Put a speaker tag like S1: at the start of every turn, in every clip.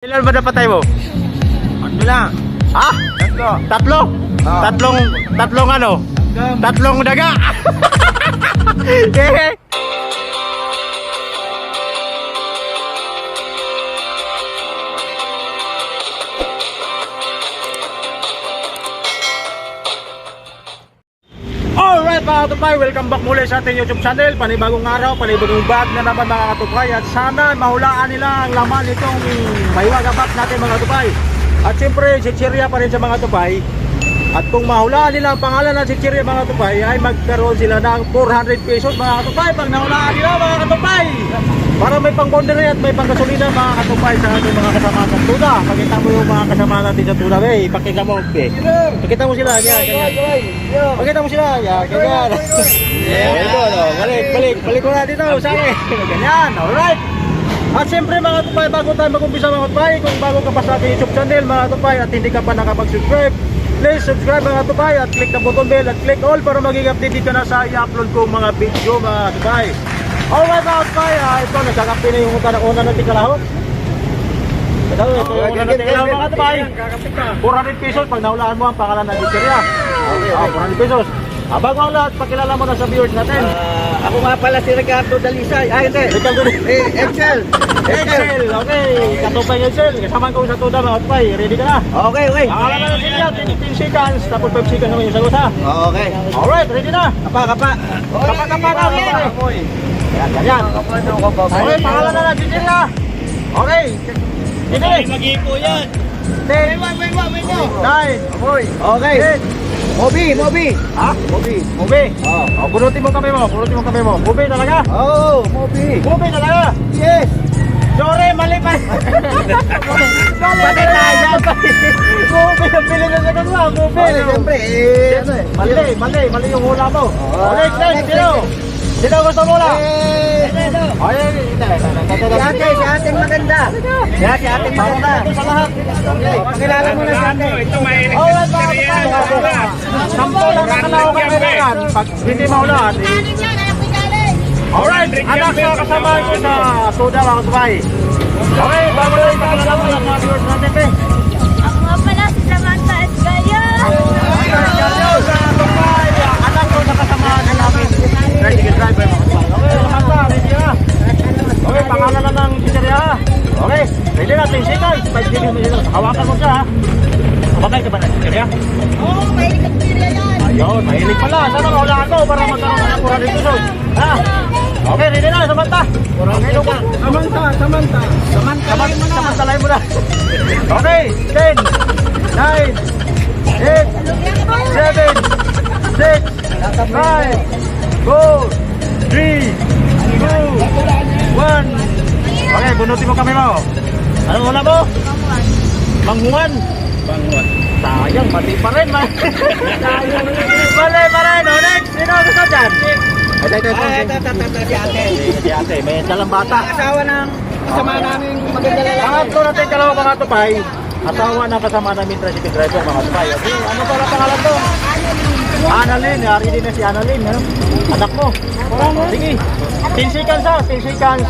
S1: Ilan ba napatay mo?
S2: Ano lang?
S1: Ha?
S2: Tatlo.
S1: Tatlo? Tatlong ano? Tatlong daga. Eh. Alright mga katupay, welcome back muli sa ating YouTube channel. Panibagong araw, panibagong bag na naman mga katupay. At sana mahulaan nila ang laman nitong mahiwaga bag natin mga katupay. At siyempre, si Chiria pa rin sa mga katupay. At kung mahulaan nila ang pangalan ng si Chiria mga katupay, ay magkaroon sila ng 400 pesos mga katupay. Pag nahulaan nila mga katupay, para may pang-boundary at may pang-gasolina mga katupay sa ating mga kasama sa Tuda. Pakita mo yung mga kasama natin sa Tuda, be. Pakita mo, be. Pakita mo sila, yan, ganyan. Pakita mo sila, yan, ganyan. Ito, no, balik ko na dito, sari. Ganyan, alright. At siyempre mga katupay, bago tayo mag-umpisa mga katupay, kung bago ka pa sa ating YouTube channel mga katupay at hindi ka pa nakapag-subscribe, please subscribe mga katupay at click the button bell at click all para maging updated ka na sa i-upload ko mga video mga katupay. Alright mga katupay, ito nagkakapi na yung una natin kalahot. Ito yung una natin kalahot mga katupay. 400 pesos pag naulaan mo ang pangalan ng Chiria. 400 pesos. Bago ang lahat, pakilala mo na sa viewers natin.
S2: Ako nga pala si Ricardo Dalisay. Hindi.
S1: Ricardo
S2: Excel.
S1: Excel, okay. Katupay Excel. Kasama ko sa Tuda mga katupay. Ready ka na?
S2: Okay.
S1: Pangalan na natin yan, 10 seconds. Tapos 5 seconds naman yung sagot ha.
S2: Okay.
S1: Alright, ready na?
S2: Kapa.
S1: Kapa na. Yan. Okay, pangalan na natin Chiria. Okay. Hindi.
S2: Mag-ipo yan.
S1: 10, 9,
S2: Okay.
S1: 10.
S2: Mobi.
S1: Ha? Mobi. Bunutin mo kami mo. Mobi talaga?
S2: Oh, Mobi.
S1: Mobi talaga?
S2: Yes.
S1: Sorry, mali pa. Pati tayo. Mobi, ang pili na sa kanila. Mobi.
S2: Siyempre,
S1: Mali yung hula mo. Next, sino gusto mo na?
S2: Si ating maganda. Si ating maganda.
S1: Sa lahat.
S2: Pakilala mo na si ate.
S1: Alright, sampo lang nakalaw ka kailangan. Pag hindi maulan, alright, anak na kasama ko sa Tuda mga katupay. Okay, bago na yung pakilala mo ng mga viewers natin, pe.
S3: Ako nga pala si Samantha Esgayo.
S1: Anak ko na kasama namin. Tricycle driver mga katupay. Okay, Samantha, ready na. Okay, pangalan na ng Chiria. Okay, ready na, 10 seconds. 5 seconds. Hawakan mo siya ha. Babay ka ba ng Chiria?
S3: Oo, mahilig ang pila yan.
S1: Ayun, mahilig pala. Sana maulaan ko para magkaroon ng 400 pesos. Ha? Okay, ready na, Samantha. Samantalahin mo na. Okay, 10, 9, 8, 7, 6, 5, 4, 3, 2, 1. Okay, bunutin mo kami mo. Anong una mo? Manghuan. Sayang, mati pa rin. Mali pa rin. O, next. Sino gusto dyan? Si ate. May dalang bata.
S2: Asawa ng kasama namin maganda lalaki.
S1: Pangatlo natin kalawa mga tupay. Asawa ng kasama namin tricycle driver mga tupay. Okay, ano pala pangalan to? Annalyn. Yari din na si Annalyn. Ano? Anak mo. Sige. 10 seconds ha. 10 seconds.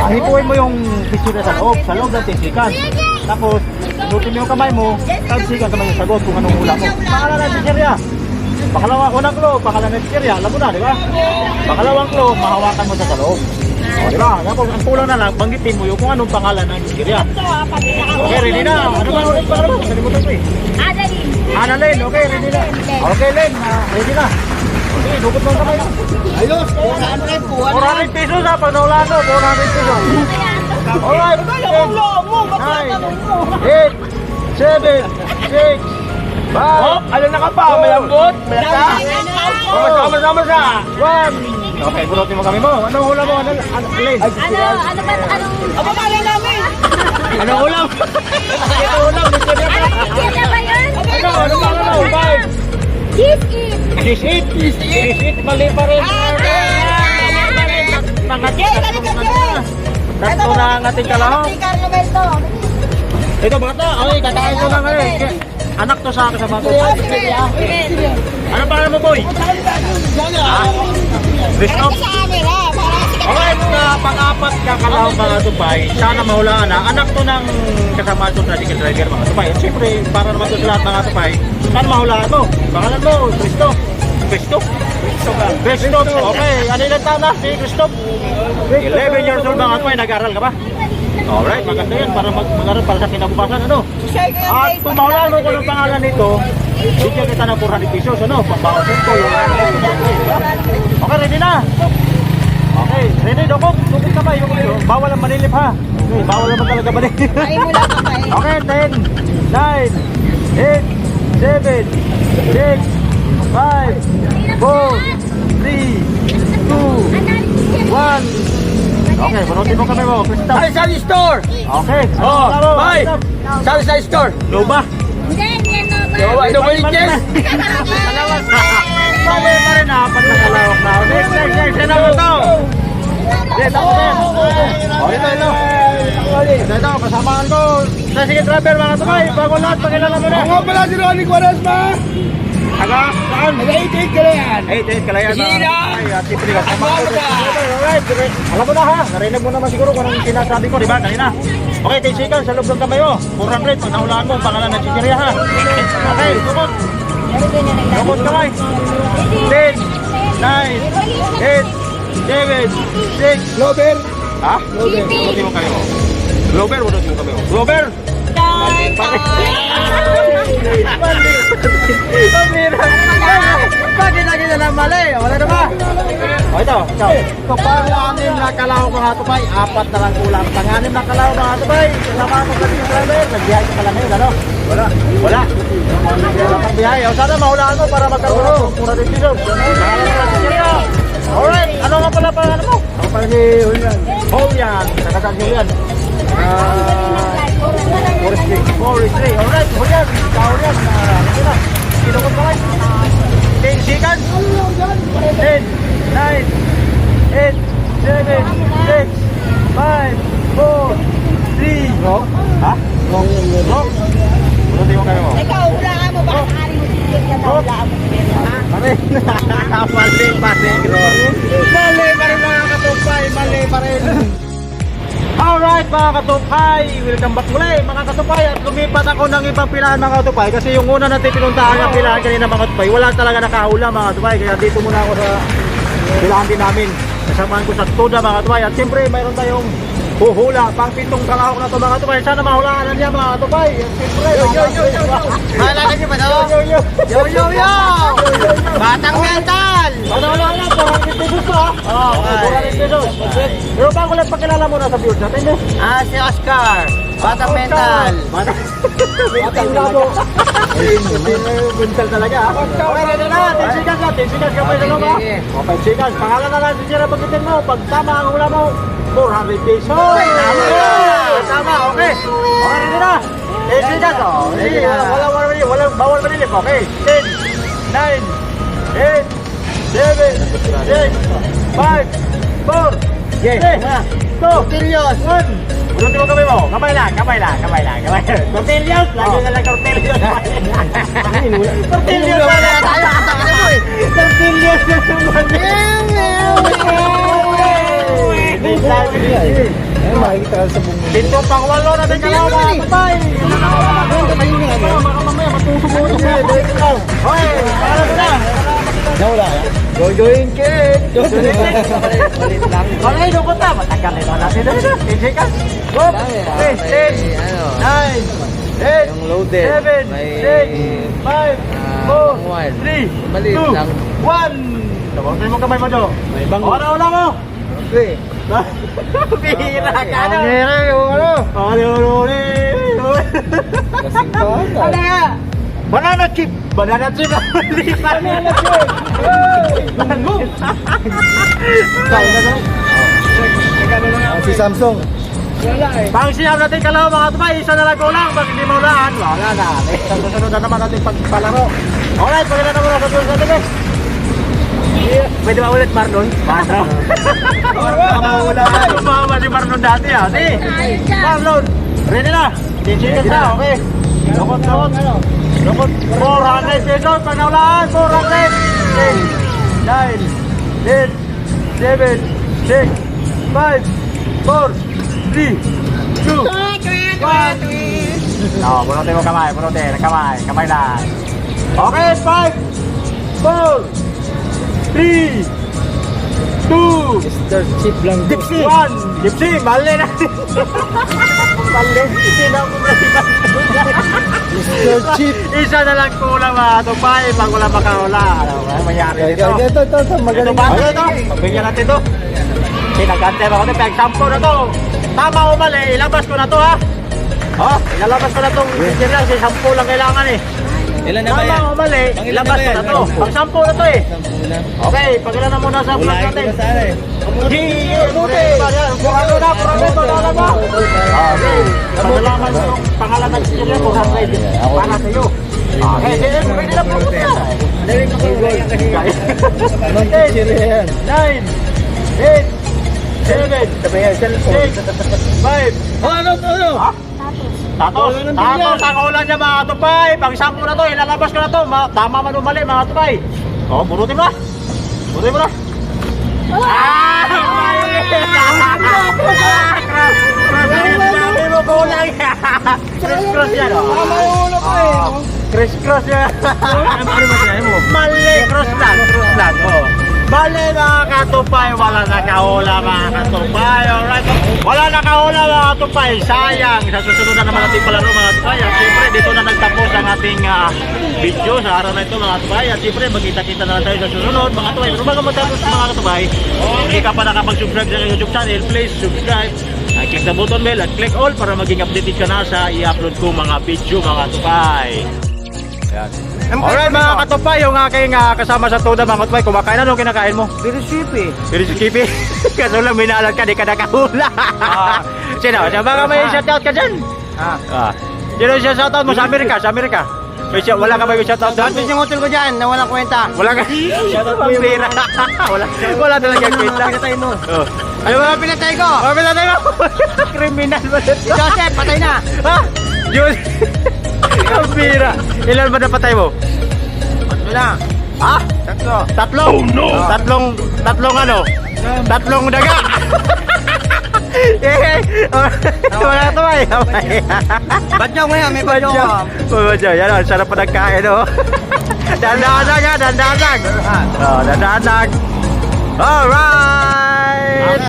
S1: Hipuin mo yung picture sa loob. Sa loob ng 10 seconds. Tapos, lutin mo yung kamay mo. 5 seconds naman yung sagot kung anong hula mo. Pangalan na si Chiria. Unang klo, pangalan na si Chiria. Alam mo na, di ba? Pangalawang klo, mahawakan mo sa loob. O, di ba? Tapos, ang kulang na lang, banggitin mo yung kung anong pangalan ng si Chiria. Okay, ready na. Ano ba ulit pangalan mo? Salimutan ko eh. Annalyn, okay, ready na. Okay, Len, ready na. Okay, dukot mo ang kamay.
S2: Ayos, 400
S1: pesos ha, pag naulaan mo, 400 pesos. Alright, 10, 9, 8, 7, 6, 5,
S2: Ano na ka pa? Malambot? Malata?
S1: Sama sa 1. Okay, bunutin mo kami mo. Anong hula mo? Alin?
S3: Ano ba? Ano pala namin?
S1: Anong ulam? Ito ulam,
S3: Kila ba yun?
S1: Ano ba? 5.
S3: Cheese it.
S1: Cheese it, mali pa rin. Tatlo na ang ating kalahok. Ito bata, okay, kakain ko lang ngayon. Anak to sa kasama ko. Ano pangalan mo, boy? Bishop?
S3: Sa camera, para kasi
S1: Alright, na pang-apat na kalaw mga tupay, sana mahulaan na. Anak to ng kasama ito tricycle driver mga tupay. At siyempre, para naman ito sa lahat mga tupay, sana mahulaan mo. Pangalan mo, Cristo. Cristo? Cristo. Okay, ano ilang taon na si Cristo? 11 years old mga tupay, nag-aaral ka ba? Alright, maganda yan para mag-aral para sa kinabukasan, ano? At kung mahulaan mo kung anong pangalan nito, bigyan kita ng 400 pesos, ano? Pambawasin ko yung okay, ready na? Okay, ready, dokok? Tukot ka ba? Bawal ang manilip ha? Okay, bawal naman talaga manilip.
S3: Ay, mula ka pa eh.
S1: Okay, 10, 9, 8, 7, 6, 5, 4, 3, 2, 1. Okay, bunutin mo kami mo.
S2: Ay, sa store!
S1: Okay.
S2: Bye! Sa store!
S1: Loba.
S3: Hindi, yan no.
S2: Ano ba yung chest?
S1: Mali pa rin, apat na kalawak na. Next. Sino mo to? Yes, ako din. Oh, ito. Kasamaan ko. Sa sige driver mga tumay. Bago lahat, pakilala mo na.
S2: Ako pala si Ronnie Quaresma!
S1: Taga, saan?
S2: Nag-88 ka na yan!
S1: 88 Kalayan.
S2: Sino?
S1: Ay, at siyempre kasama ko.
S2: Ako ba?
S1: Alright, alam mo na ha. Narinig mo naman siguro kung anong sinasabi ko, di ba? Kanina. Okay, 10 seconds sa loob ng kamay mo. 400, pag nahulaan mo, ang pangalan ng chichirya ha. Okay, sumot. Sumot kamay. 10, 9, 8, 7, 6.
S2: Lover!
S1: Ha? Glover. Bunutin mo kami mo. Glover, bunutin mo kami mo. Glover! Bakit lagi na lang mali? Wala na ba? O ito, ikaw. Ito pang-anim na kalaw mga tupay. 4 na lang kulang. Pang-anim na kalaw mga tupay. Kasama mo sa driver. Nagbihay ka pala ngayon, ano? Wala. Wala pang bihay. O sana mahulaan mo para magkaroon ng mura din dito. Alright, ano nga pala pangalan mo? Ako pala si Julian. Julian. Nakasaan Julian. Forestry. Alright, Julian. Julian. Ito na. Kinukot ka lang. 10 seconds. 10, 9, 8, 7, 6, 5, 4, 3. Rock? Ha? Rock? Bunutin mo kayo mo.
S3: Ikaw, hulaan mo ba? Ari mo si Kate yan, hulaan mo si Kate, ha?
S1: Mali pa rin, bro. Mali pa rin mga katumpay. Mali pa rin. Alright mga katumpay, welcome back muli mga katumpay. At lumipat ako ng ibang pilahan mga katumpay. Kasi yung una natin pinuntahan ng pilahan kanina mga katumpay, wala talaga nakahula mga katumpay. Kaya dito muna ako sa pilahan din namin. Kasamaan ko sa Tuda mga katumpay. At siyempre mayroon tayong huhula, pang 7 kalahok na ito mga katumpay. Sana mahulaan na niya mga katumpay. At siyempre,
S2: Malala niyo ba ito? Yo! Batang mental!
S1: Wala, 400 pesos pa. Oo, 400 pesos. Pero bago lang pakilala muna sa viewers natin eh.
S2: Si Oscar! Batang mental!
S1: Batang labo. Mental talaga ha. Okay, ready na. 10 seconds na. 10 seconds ka pa sa loob ha. O, 5 seconds. Pangalan na lang si Sira pagkitin mo. Pag tama ang hula mo, 400 pesos. Tama, okay. Okay, ready na. 10 seconds. O, sige. Walang bawal manilip. Okay. 10, 9, 8, 7, 6, 5, 4, 3, 2, 1. Bunutin mo kamay mo. Kamay lang. Tortillos. Lagi na lang tortillos. Tortillos na tayo. Tortillos na sumunod. Makikita sa bunga. Dito pang 8 natin kalaw mga kapay. Baka mamaya matusok mo. Hoy, para na. Nawala. Jojoin cake. Okay, dukot na. Matagal ito natin. 10 seconds. Go. 10, 9, 8, 7, 6, 5, 4, 3, 2, 1. Tawasin mo kamay mo, Jo. Wala mo. Okay. Bihira ka na. Bihira yung ano. Ano nga? Banana chip. Banana chip. Banana chip.
S2: Si Samsung!
S1: Pang siyam natin kalaw mga tumay. Isa na lang kulang. Pag hindi maulaan, wala na. Sa susunod na naman natin pagpalaro. Alright, pagkala na muna sa susunod natin eh. Pwede ba ulit Marlon? Paano? Mama si Marlon dati ah. Di. Marlon. Ready na. 10 seconds na. Okay. Lukot. Lukot. 400 pesos. Panaulaan. 400. 10, 9, 8, 7, 6, 5, 4, 3, 2, 1. No, bunutin mo kamay, bunutin. Kamay lang. Okay, 5, 4, 3, 2,
S2: Mr. Chip lang.
S1: Gypsy! 1! Gypsy! Mali na! Mali! Hindi na ako
S2: Mr. Chip.
S1: Isa na lang kulang mga tupay pag wala makahula. Ano ba? Mayari dito.
S2: Ito,
S1: Ito
S2: magaling.
S1: ba ito? Pagbigyan natin ito. Sinagantay ako ito. Pag-sampo na to. Tama o mali, ilabas ko na to ha. Oh, ilalabas ko na itong picture lang. Sampo lang kailangan eh.
S2: Ilan na ba yan?
S1: Tama o mali, ilabas ko na to. Pag-sampo na to eh. Okay, pagilan na muna sa vlog natin. Buti! Purado na, purado ba? Okay, pagalaman mo yung pangalan ng sila, purado para sa iyo. Okay, sige, pwede na po siya. 9, 8, 7, 6, 5. Tatos ang ulan niya mga tupay. Pag-sampo na to, ilalabas ko na to. Tama man o mali mga tupay. O, bunutin mo na. Bunutin mo na. Sabi mo kulang. Criss-cross yan o. Criss-cross yan. Mali, cross lang. Mali mga katupay, wala nakahula mga katupay. Alright, wala nakahula mga katupay. Sayang, sa susunod na naman natin palaro mga katupay. At siyempre dito na nagtapos ang ating video sa araw na ito mga katupay. At siyempre magkita-kita na lang tayo sa susunod mga katupay. Pero bago matapos mga katupay, hindi ka pa nakapag-subscribe sa YouTube channel, please subscribe. Click the button bell at click all para maging updated ka na sa i-upload ko mga video mga katupay. Ayan. Alright mga katupay, yung aking kasama sa Toda mga katupay, kumakain na nung kinakain mo?
S2: Birisipi.
S1: Birisipi? Kaso lang minalag ka, di ka nakahula. Sino? Sa mga may shoutout ka dyan? Sino siya shoutout mo sa Amerika? Wala ka ba yung shoutout doon?
S2: Tapos yung hotel ko dyan, na walang kwenta.
S1: Wala ka? Shoutout mo yung pera. Wala talagang kwenta.
S2: Pinatay mo.
S1: Ano ba pinatay ko? Pinatay mo? Kriminal ba?
S2: Si Joseph, patay na.
S1: Ha? Joseph? Ang pira. Ilan ba napatay mo?
S2: Tatlo na.
S1: Ha?
S2: Tatlo.
S1: Tatlong? Oh no! Tatlong ano? Tatlong daga! Wala to ay!
S2: Badyaw ngayon, may badyaw ka.
S1: Badyaw, yan o, sarap pa nagkain o. Dandanag ha, dandanag! Dandanag! Alright!